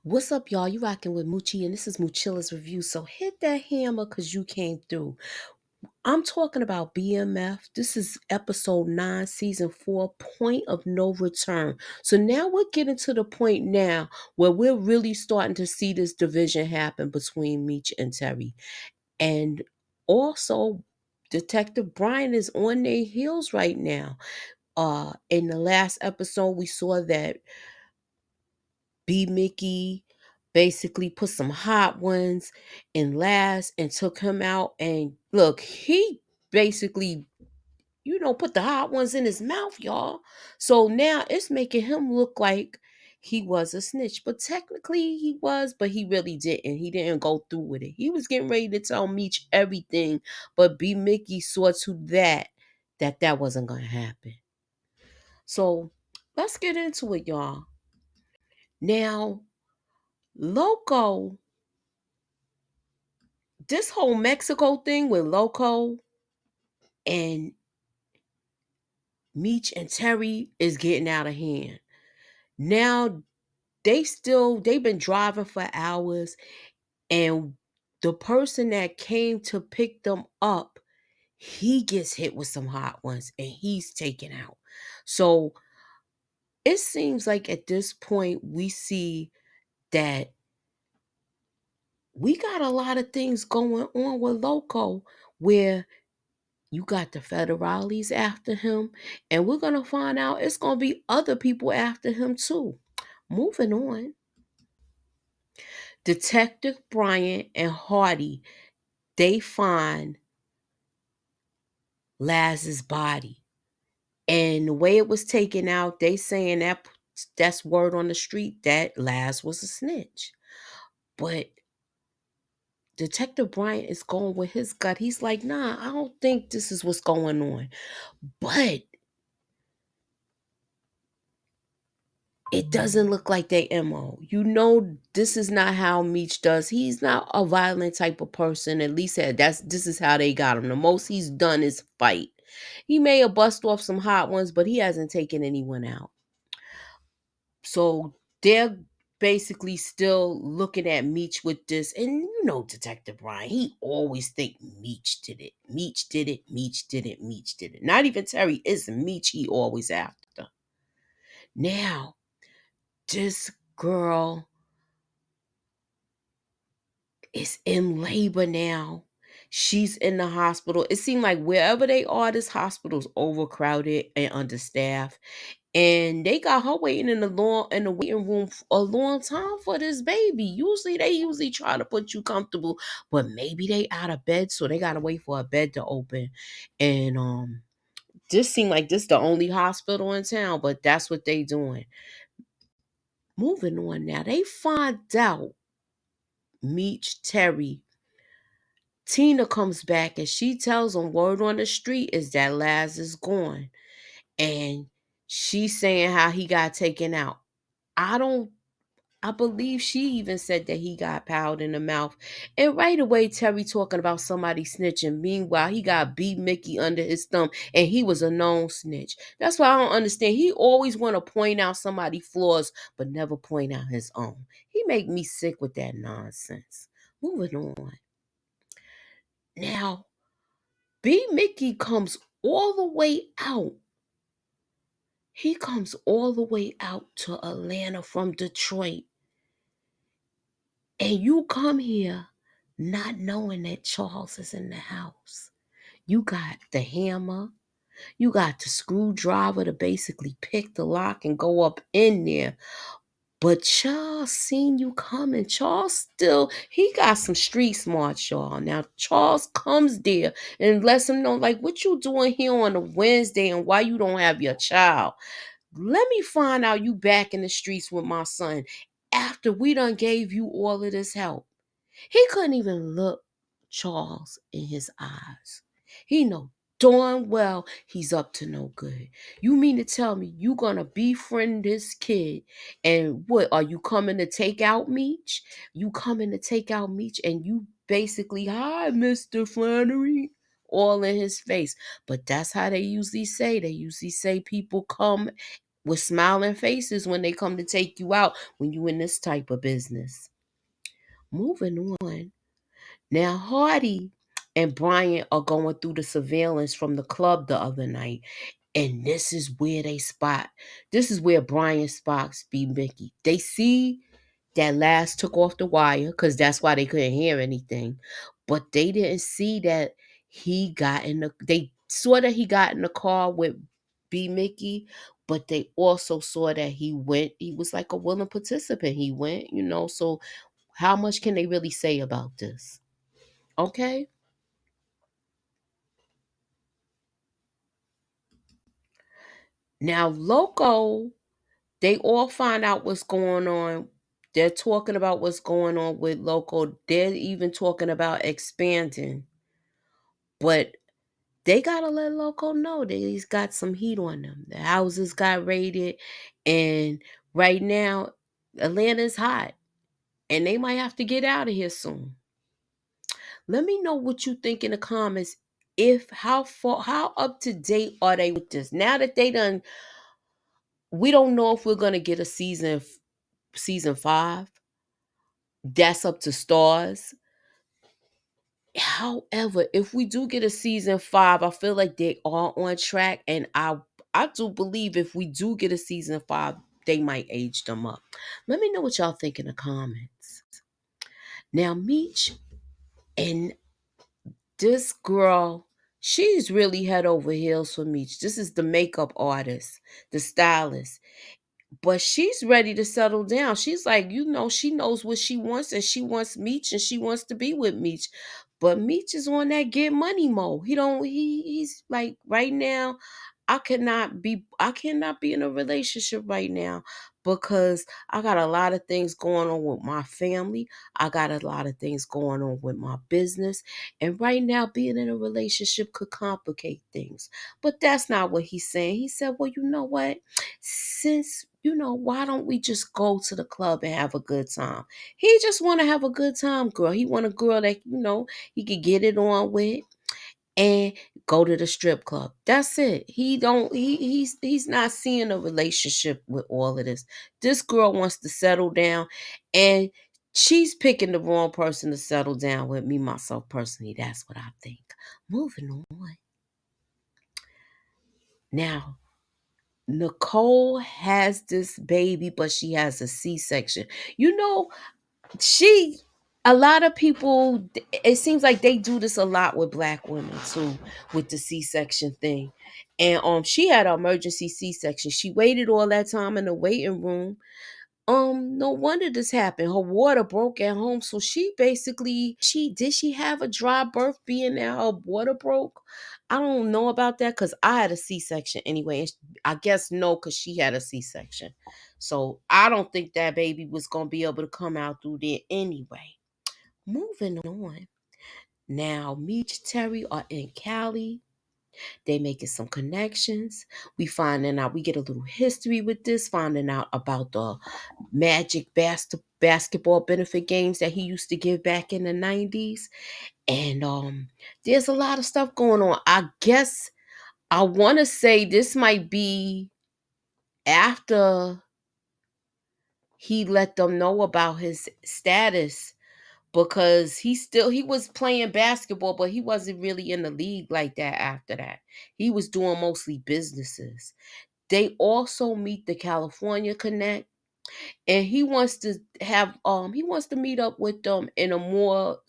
What's up, y'all? You rocking with Moochie, and this is Moochilla's review. So hit that hammer because you came through. I'm talking about BMF. This is episode 9, season 4, point of no return. So now we're getting to the point now where we're really starting to see this division happen between Meech and Terry. And also, Detective Brian is on their heels right now. In the last episode, we saw that B Mickey basically put some hot ones in last and took him out. And look, he basically, put the hot ones in his mouth, y'all. So now it's making him look like he was a snitch. But technically he was, but he really didn't. He didn't go through with it. He was getting ready to tell Meech everything, but B Mickey saw to that wasn't gonna happen. So let's get into it, y'all. Now, Loco, this whole Mexico thing with Loco and Meech and Terry is getting out of hand. Now they've been driving for hours, and the person that came to pick them up, he gets hit with some hot ones and he's taken out. So it seems like at this point we see that we got a lot of things going on with Loco where you got the federales after him, and we're going to find out it's going to be other people after him too. Moving on. Detective Bryant and Hardy, they find Laz's body. And the way it was taken out, they saying that's word on the street that Laz was a snitch. But Detective Bryant is going with his gut. He's like, nah, I don't think this is what's going on. But it doesn't look like they MO. This is not how Meech does. He's not a violent type of person. At least this is how they got him. The most he's done is fight. He may have bust off some hot ones, but he hasn't taken anyone out. So they're basically still looking at Meech with this. And Detective Brian, he always think Meech did it. Meech did it. Meech did it. Meech did it. Not even Terry. It's Meech he always after. Now, this girl is in labor now. She's in the hospital. It seemed like wherever they are, this hospital's overcrowded and understaffed. And they got her waiting in the waiting room for a long time for this baby. They try to put you comfortable, but maybe they out of bed, so they gotta wait for a bed to open. And this seemed like this the only hospital in town, but that's what they doing. Moving on now, they find out Meech Terry. Tina comes back and she tells them word on the street is that Laz is gone. And she's saying how he got taken out. I don't I believe she even said that he got powder in the mouth. And right away, Terry talking about somebody snitching. Meanwhile, he got B Mickey under his thumb and he was a known snitch. That's why I don't understand. He always want to point out somebody's flaws, but never point out his own. He make me sick with that nonsense. Moving on. Now, B Mickey comes all the way out. He comes all the way out to Atlanta from Detroit. And you come here not knowing that Charles is in the house. You got the hammer. You got the screwdriver to basically pick the lock and go up in there. But Charles seen you coming. He got some street smarts, y'all. Now, Charles comes there and lets him know, like, what you doing here on a Wednesday and why you don't have your child. Let me find out you back in the streets with my son after we done gave you all of this help. He couldn't even look Charles in his eyes. He know darn well he's up to no good. You mean to tell me you gonna befriend this kid and what are you coming to take out Meech? You coming to take out Meech and you basically, hi, Mr. Flannery, all in his face. But that's how they usually say. They usually say people come with smiling faces when they come to take you out when you in this type of business. Moving on. Now Hardy and Brian are going through the surveillance from the club the other night. And this is where they spot. This is where Brian spots B Mickey. They see that Last took off the wire because that's why they couldn't hear anything. But they didn't see that they saw that he got in the car with B Mickey, but they also saw that he was like a willing participant. He went, so how much can they really say about this? Okay. Now Loco, they all find out what's going on. They're talking about what's going on with Loco. They're even talking about expanding. But they gotta let Loco know that he's got some heat on them. The houses got raided, and right now Atlanta's hot, and they might have to get out of here soon. Let me know what you think in the comments. If how up to date are they with this? Now that they done, we don't know if we're gonna get a season 5. That's up to stars. However, if we do get a season 5, I feel like they are on track, and I do believe if we do get a season 5, they might age them up. Let me know what y'all think in the comments. Now, Meech and this girl, she's really head over heels for Meech. This is the makeup artist, the stylist. But she's ready to settle down. She's like, she knows what she wants, and she wants Meech, and she wants to be with Meech. But Meech is on that get money mode. He don't he's like right now, I cannot be in a relationship right now because I got a lot of things going on with my family. I got a lot of things going on with my business. And right now being in a relationship could complicate things. But that's not what he's saying. He said, well, you know what? Since why don't we just go to the club and have a good time? He just want to have a good time, girl. He want a girl that he could get it on with and go to the strip club. That's it. He don't he's not seeing a relationship with all of this. This girl wants to settle down, and she's picking the wrong person to settle down with. Me myself personally, that's what I think. Moving on. Now, Nicole has this baby, but she has a C-section. You know, she a lot of people, it seems like they do this a lot with black women too, with the C-section thing. And she had an emergency C-section. She waited all that time in the waiting room. No wonder this happened. Her water broke at home, so she basically she have a dry birth being that her water broke. I don't know about that because I had a C-section anyway. And I guess no, because she had a C-section. So I don't think that baby was gonna be able to come out through there anyway. Moving on. Now, Meech Terry are in Cali. They making some connections. We get a little history with this, finding out about the Magic basketball benefit games that he used to give back in the 90s. And there's a lot of stuff going on. I guess I want to say this might be after he let them know about his status because he was playing basketball, but he wasn't really in the league like that after that. He was doing mostly businesses. They also meet the California Connect, and he wants to meet up with them in a more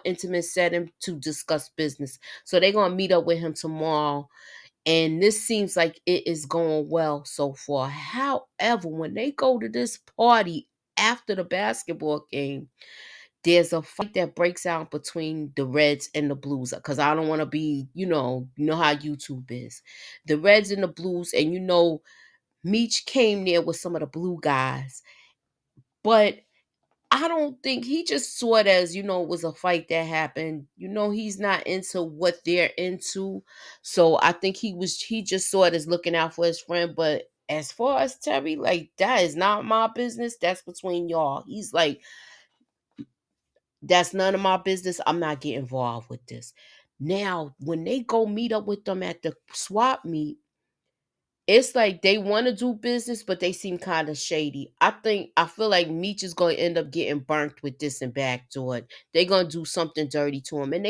intimate setting to discuss business. So they're gonna meet up with him tomorrow, and this seems like it is going well so far. However, when they go to this party after the basketball game, there's a fight that breaks out between the Reds and the Blues. Because I don't want to be, you know how YouTube is. The Reds and the Blues, and Meech came there with some of the blue guys, but I don't think he just saw it as, it was a fight that happened. He's not into what they're into. So I think he just saw it as looking out for his friend. But as far as Terry, like, that is not my business. That's between y'all. He's like, that's none of my business. I'm not getting involved with this. Now, when they go meet up with them at the swap meet, It's like they want to do business, but they seem kind of shady. I feel like Meech is going to end up getting burnt with this and backdoored. They're going to do something dirty to him. And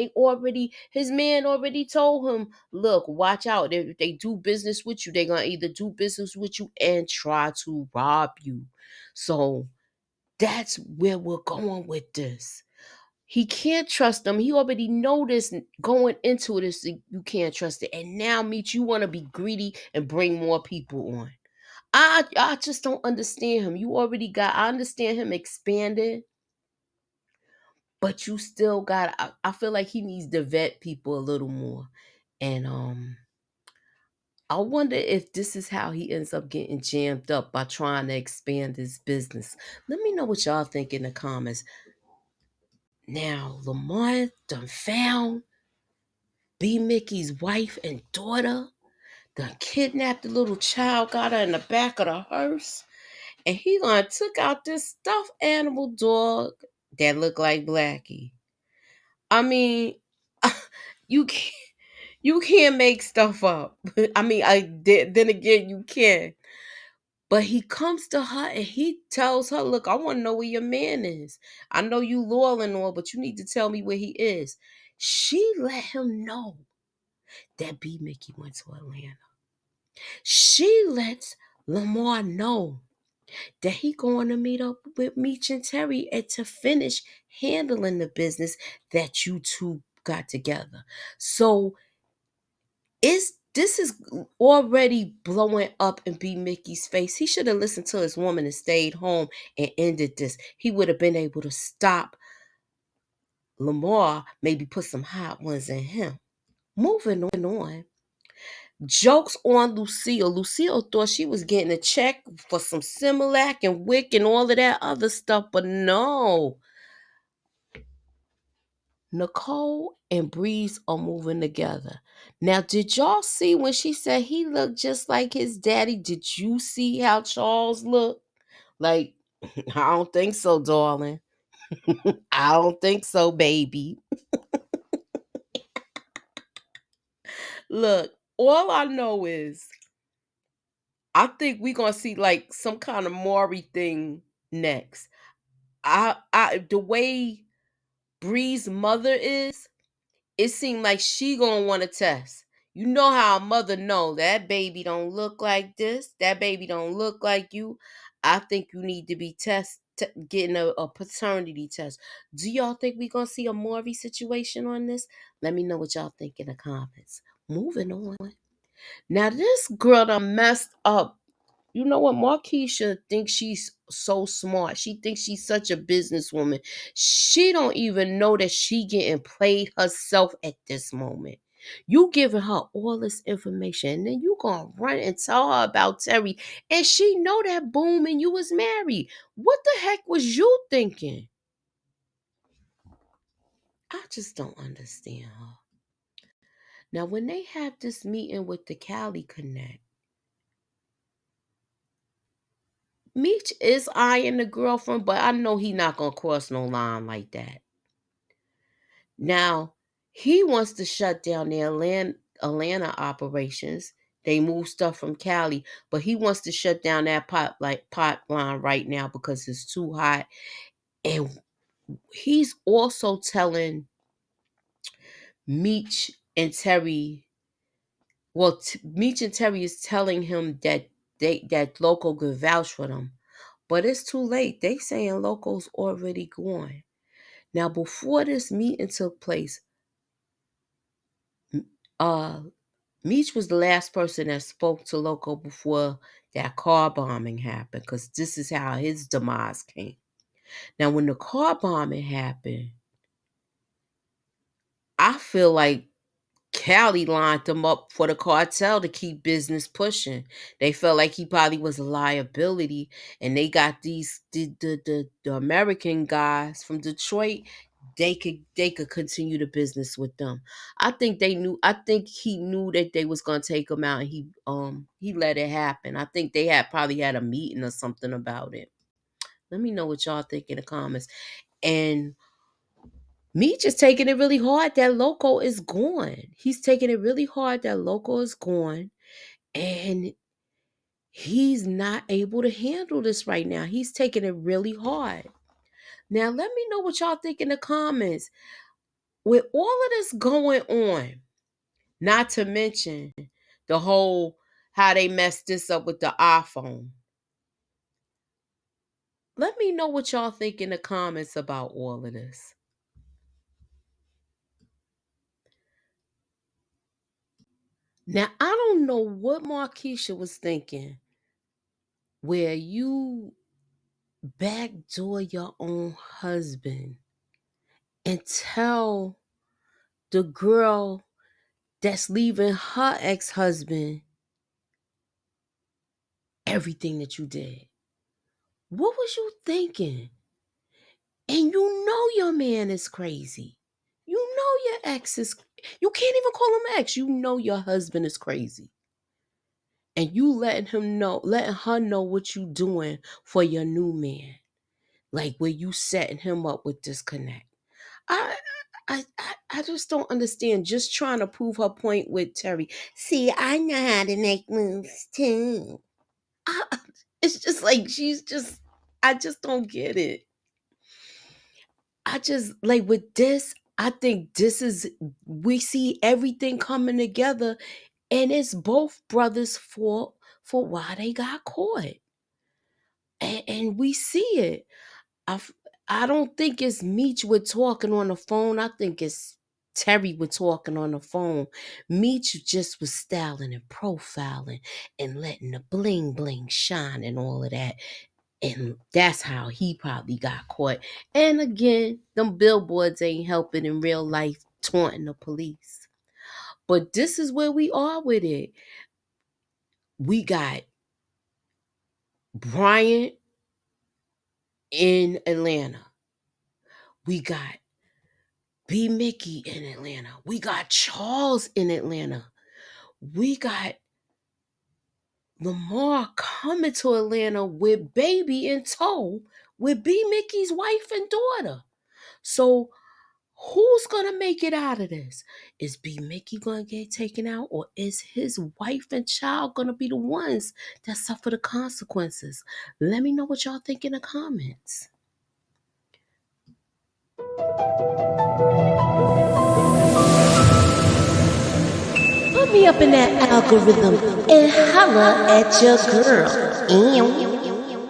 his man already told him, look, watch out. If they do business with you, they're going to either do business with you and try to rob you. So that's where we're going with this. He can't trust them. He already know this going into this. You can't trust it. And now, Meech, you want to be greedy and bring more people on. I just don't understand him. You already got. I understand him expanded, but you still got. I feel like he needs to vet people a little more, and I wonder if this is how he ends up getting jammed up by trying to expand his business. Let me know what y'all think in the comments. Now, Lamar done found B. Mickey's wife and daughter. Done kidnapped the little child, got her in the back of the hearse. And he done took out this stuffed animal dog that looked like Blackie. I mean, you can't you can't make stuff up. I mean, then again you can. But he comes to her and he tells her, "Look, I want to know where your man is. I know you loyal and all, but you need to tell me where he is." She let him know that B Mickey went to Atlanta. She lets Lamar know that he going to meet up with Meech and Terry and to finish handling the business that you two got together. So this is already blowing up in B Mickey's face. He should have listened to his woman and stayed home and ended this. He would have been able to stop Lamar, maybe put some hot ones in him. Moving on. Jokes on Lucille. Lucille thought she was getting a check for some Similac and Wick and all of that other stuff, but no. Nicole and Breeze are moving together. Now, did y'all see when she said he looked just like his daddy? Did you see how Charles looked? Like, I don't think so, darling. I don't think so, baby. Look, all I know is I think we're gonna see like some kind of Maury thing next. I the way Bree's mother is, it seemed like she gonna want to test. You know how a mother know that baby don't look like this, that baby don't look like you. I think you need to be getting a paternity test. Do y'all think we gonna see a Maury situation on this? Let me know what y'all think in the comments. Moving on. Now this girl done messed up. You know what? Marquisha thinks she's so smart. She thinks she's such a businesswoman. She don't even know that she getting played herself at this moment. You giving her all this information, and then you gonna run and tell her about Terry, and she know that boom and you was married. What the heck was you thinking? I just don't understand her. Now, when they have this meeting with the Cali Connect, Meech is eyeing the girlfriend, but I know he not gonna cross no line like that. Now, he wants to shut down the Atlanta operations. They move stuff from Cali, but he wants to shut down that pot line right now because it's too hot. And he's also telling Meech and Terry. Well, Meech and Terry is telling him that Loco could vouch for them, but it's too late. They saying Loco's already gone. Now, before this meeting took place, uh, Meech was the last person that spoke to Loco before that car bombing happened, because this is how his demise came. Now, when the car bombing happened, I feel like Cali lined them up for the cartel to keep business pushing. They felt like he probably was a liability, and they got the American guys from Detroit. They could continue the business with them. I think they knew. I think he knew that they was gonna take him out, and he let it happen. I think they had probably had a meeting or something about it. Let me know what y'all think in the comments. And me just taking it really hard that Loco is gone. He's taking it really hard that Loco is gone. And He's not able to handle this right now. He's taking it really hard. Now, let me know what y'all think in the comments. With all of this going on, not to mention the whole how they messed this up with the iPhone. Let me know what y'all think in the comments about all of this. Now, I don't know what Marquisha was thinking where you backdoor your own husband and tell the girl that's leaving her ex-husband everything that you did. What was you thinking? And you know your man is crazy. You know your ex is, you can't even call him ex. You know your husband is crazy. And you letting her know what you doing for your new man. Like where you setting him up with disconnect. I I just don't understand. Just trying to prove her point with Terry. See, I know how to make moves too. It's just like I just don't get it. I just like with this, I think we see everything coming together, and it's both brothers' fault for why they got caught. And we see it. I f- I don't think it's Meech with talking on the phone. I think it's Terry with talking on the phone. Meech just was styling and profiling and letting the bling bling shine and all of that. And that's how he probably got caught. And again, them billboards ain't helping in real life, taunting the police. But this is where we are with it. We got Bryant in Atlanta. We got B. Mickey in Atlanta. We got Charles in Atlanta. We got Lamar coming to Atlanta with baby in tow with B. Mickey's wife and daughter. So who's gonna make it out of this? Is B. Mickey gonna get taken out, or is his wife and child gonna be the ones that suffer the consequences? Let me know what y'all think in the comments. Put me up in that algorithm and holla at your girl. Ew.